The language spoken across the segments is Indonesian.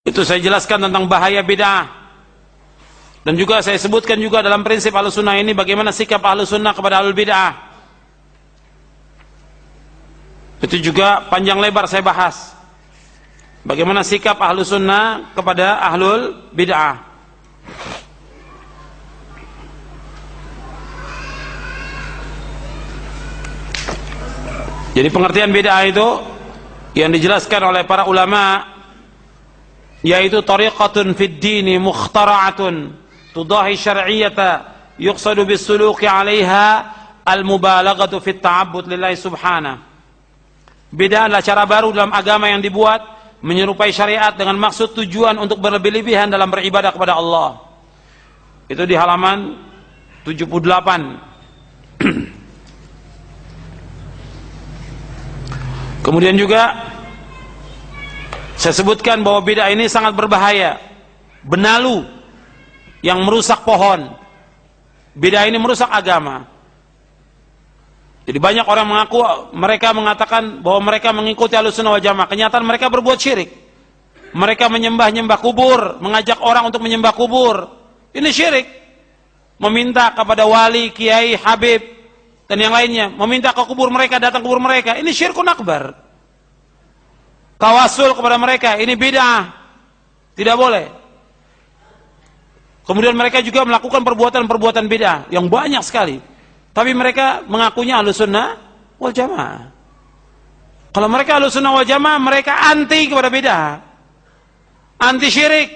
Itu saya jelaskan tentang bahaya bid'ah. Dan juga saya sebutkan juga dalam prinsip Ahlussunnah ini bagaimana sikap Ahlussunnah kepada ahlul bid'ah. Itu juga panjang lebar saya bahas. Bagaimana sikap Ahlussunnah kepada ahlul bid'ah. Jadi pengertian bid'ah itu yang dijelaskan oleh para ulama yaitu tariqatun fid dini mukhtara'atun tudahi syar'iyyata yuqsadu bis suluki 'alaiha al mubalaghatu fit ta'abbud lillahi subhanahu. Bid'ah adalah cara baru dalam agama yang dibuat menyerupai syariat dengan maksud tujuan untuk berlebih-lebihan dalam beribadah kepada Allah. Itu di halaman 78. Kemudian juga saya sebutkan bahwa bid'ah ini sangat berbahaya. Benalu yang merusak pohon. Bid'ah ini merusak agama. Jadi banyak orang mengaku, mereka mengatakan bahwa mereka mengikuti Ahlussunnah wal Jamaah. Kenyataan mereka berbuat syirik. Mereka menyembah-nyembah kubur, mengajak orang untuk menyembah kubur. Ini syirik. Meminta kepada wali, kiai, habib, dan yang lainnya. Meminta ke kubur mereka, datang ke kubur mereka. Ini syirkun akbar. Tawasul kepada mereka. Ini bid'ah. Tidak boleh. Kemudian mereka juga melakukan perbuatan-perbuatan bid'ah. Yang banyak sekali. Tapi mereka mengakunya Ahlussunnah wal Jamaah. Kalau mereka Ahlussunnah wal Jamaah, mereka anti kepada bid'ah. Anti syirik.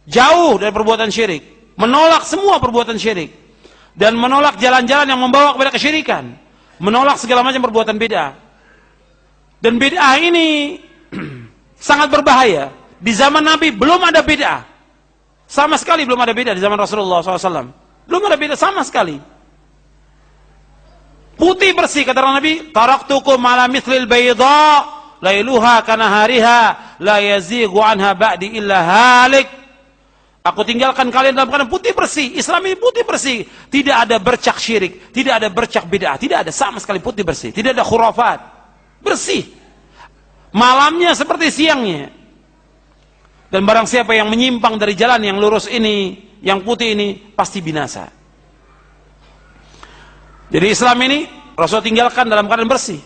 Jauh dari perbuatan syirik. Menolak semua perbuatan syirik. Dan menolak jalan-jalan yang membawa kepada kesyirikan. Menolak segala macam perbuatan bid'ah. Dan bid'ah ini sangat berbahaya. Di zaman Nabi belum ada bid'ah. Sama sekali belum ada bid'ah di zaman Rasulullah SAW. Belum ada bid'ah sama sekali. Putih bersih kata Nabi, taraktukum ala mithlil bayda lailuha kanahariha la yazighu anha ba'di illa halik. Aku tinggalkan kalian dalam keadaan putih bersih. Islam ini putih bersih. Tidak ada bercak syirik, tidak ada bercak bid'ah, tidak ada, sama sekali putih bersih. Tidak ada khurafat. Bersih. Malamnya seperti siangnya. Dan barang siapa yang menyimpang dari jalan yang lurus ini, yang putih ini, pasti binasa. Jadi Islam ini Rasul tinggalkan dalam keadaan bersih.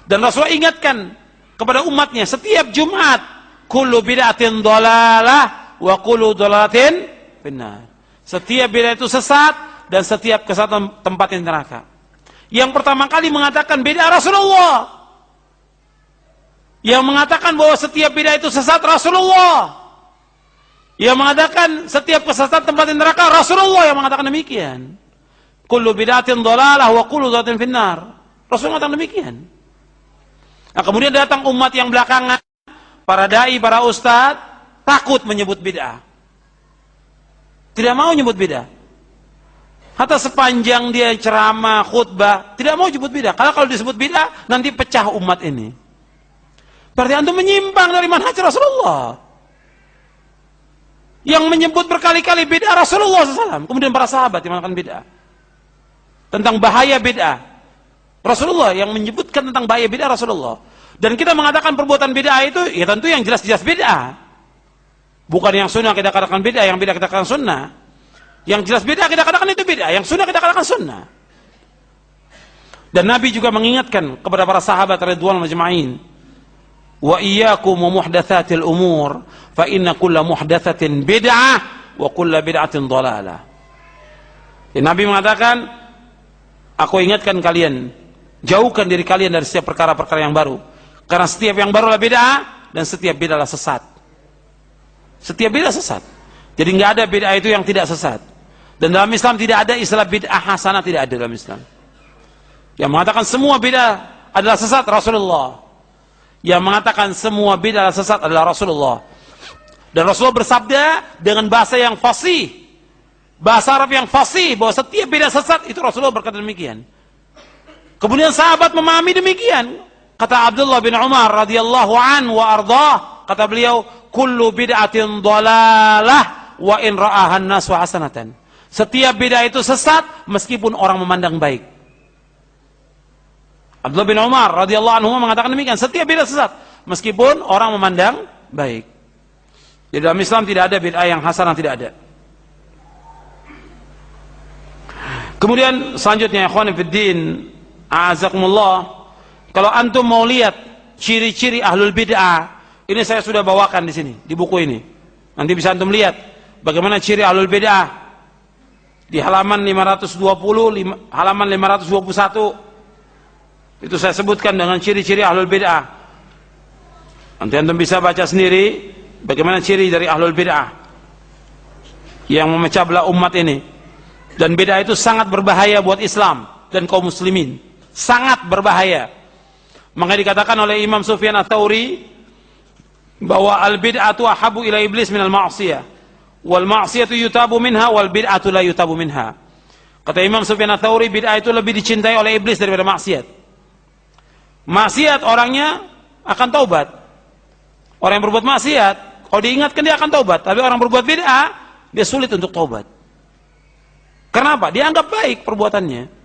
Dan Rasul ingatkan kepada umatnya setiap Jumat, kullu bid'atin dhalalah wa kullu dhalalatin finnar. Setiap bid'ah itu sesat dan setiap kesesatan tempatnya neraka. Yang pertama kali mengatakan bid'ah Rasulullah. Yang mengatakan bahwa setiap bid'ah itu sesat Rasulullah. Yang mengatakan setiap kesesatan tempatnya neraka Rasulullah yang mengatakan demikian. Kullu bid'atin dhalalah wa kullu dhalalatin finnar. Rasul mengatakan demikian. Nah, kemudian datang umat yang belakangan, para dai, para ustadz takut menyebut bid'ah. Tidak mau menyebut bid'ah. Hatta sepanjang dia ceramah, khutbah, tidak mau menyebut bid'ah. Karena kalau disebut bid'ah nanti pecah umat ini. Berarti antum menyimpang dari manhaj Rasulullah. Yang menyebut berkali-kali bid'ah Rasulullah SAW. Kemudian para sahabat yang melakukan bid'ah. Tentang bahaya bid'ah. Rasulullah yang menyebutkan tentang bahaya bid'ah Rasulullah. Dan kita mengatakan perbuatan bid'ah itu, ya tentu yang jelas-jelas bid'ah. Bukan yang sunnah kita katakan bid'ah, yang bid'ah kita katakan sunnah. Yang jelas bid'ah kita katakan itu bid'ah, yang sunnah kita katakan sunnah. Dan Nabi juga mengingatkan kepada para sahabat radhiyallahu majma'in, wa iyyakum wa muhdatsatil umur fa inna kulla muhdatsatin bid'ah wa kulla bid'atin dhalalah. Nabi mengatakan, aku ingatkan kalian, jauhkan diri kalian dari setiap perkara-perkara yang baru, karena setiap yang baru adalah bid'ah dan setiap bid'ah adalah sesat. Setiap bid'ah sesat. Jadi nggak ada bid'ah itu yang tidak sesat. Dan dalam Islam tidak ada istilah bid'ah hasanah, tidak ada dalam Islam. Yang mengatakan semua bid'ah adalah sesat Rasulullah. Yang mengatakan semua bid'ah sesat adalah Rasulullah. Dan Rasulullah bersabda dengan bahasa yang fasih, bahasa Arab yang fasih, bahwa setiap bid'ah sesat, itu Rasulullah berkata demikian. Kemudian sahabat memahami demikian. Kata Abdullah bin Umar radhiyallahu anhu wa ardhah, kata beliau, kullu bid'atin dhalalah wa in ra'ahan nasu hasanatan. Setiap bid'ah itu sesat meskipun orang memandang baik. Abdullah bin Umar radhiyallahu anhu mengatakan demikian, setiap bid'ah sesat meskipun orang memandang baik. Di dalam Islam tidak ada bid'ah yang hasanah, tidak ada. Kemudian selanjutnya, ikhwan fiddin, a'azakumullah, kalau antum mau lihat ciri-ciri ahlul bid'ah, ini saya sudah bawakan di sini, di buku ini. Nanti bisa antum lihat bagaimana ciri ahlul bid'ah di halaman 520, halaman 521. Itu saya sebutkan dengan ciri-ciri ahlul bid'ah. Nanti antum bisa baca sendiri bagaimana ciri dari ahlul bid'ah yang memecah belah umat ini. Dan bid'ah itu sangat berbahaya buat Islam dan kaum muslimin, sangat berbahaya. Maka dikatakan oleh Imam Sufyan Ats-Tsauri bahwa al-bid'atu ahabu ila iblis minal ma'siyah, wal ma'siyatu yutabu minha wal bid'atu la yutabu minha. Kata Imam Sufyan Ats-Tsauri, bid'ah itu lebih dicintai oleh iblis daripada maksiat. Maksiat orangnya akan taubat. Orang yang berbuat maksiat, kalau diingatkan dia akan taubat. Tapi orang berbuat bid'ah, dia sulit untuk taubat. Kenapa? Dia anggap baik perbuatannya.